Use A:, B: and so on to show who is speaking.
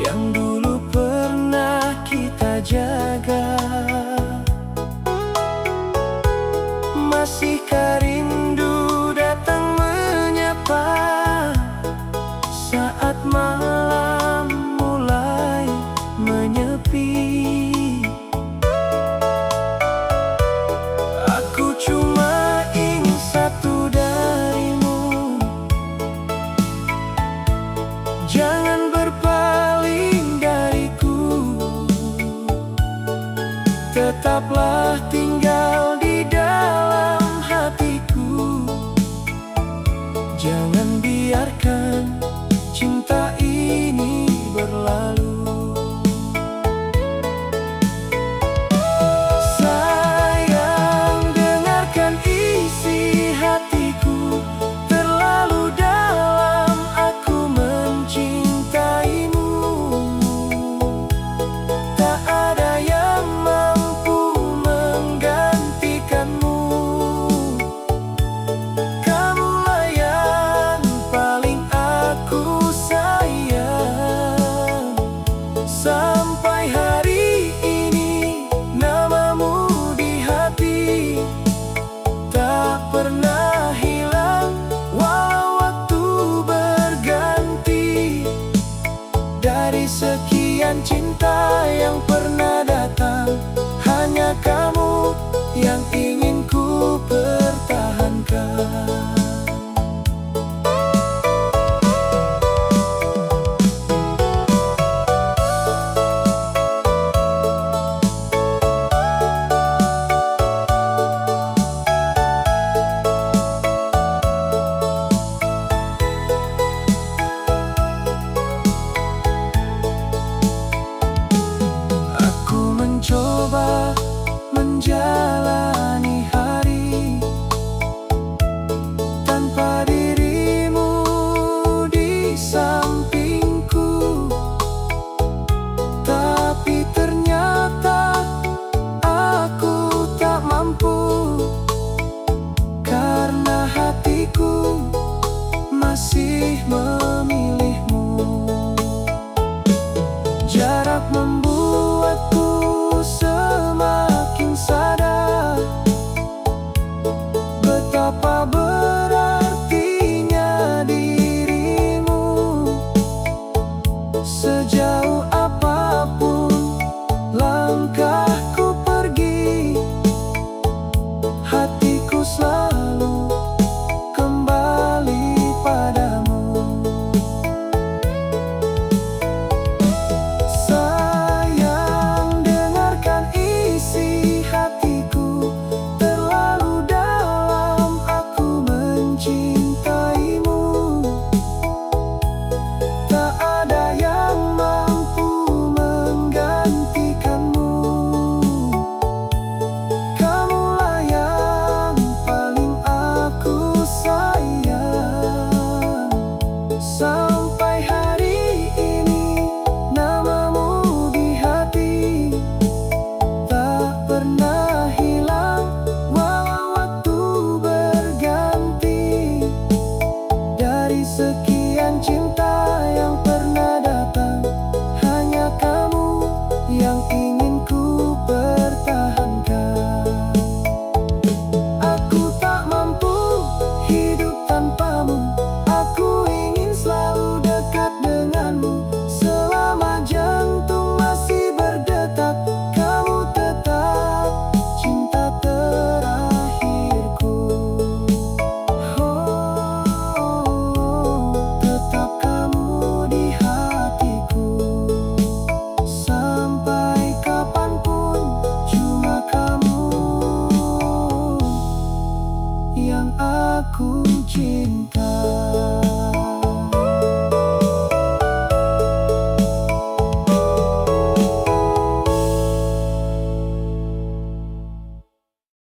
A: yang dulu pernah kita jaga. Masihkah rindu datang menyapa saat malam mulai menyepi? Aku cuma ingin satu darimu, jangan berpaling dariku. Tetaplah tinggal di dalam hatiku. Jangan biarkan cinta ini berlalu. Sayang, dengarkan isi hatiku. Terlalu dalam aku mencintaimu. Tak ada yang mampu menggantikanmu. Kamulah yang paling aku sayang. Sampai hari ini namamu di hati tak pernah hilang, walau waktu berganti. Dari sekian cinta yang pernah datang, hanya kamu yang ingin ku pertahankan. Aku mencoba menjalani hari tanpa dirimu di sampingku, tapi ternyata aku tak mampu, karena hatiku masih memilihmu. Jarak membuatku semakin sadar betapa berartinya dirimu. Sejak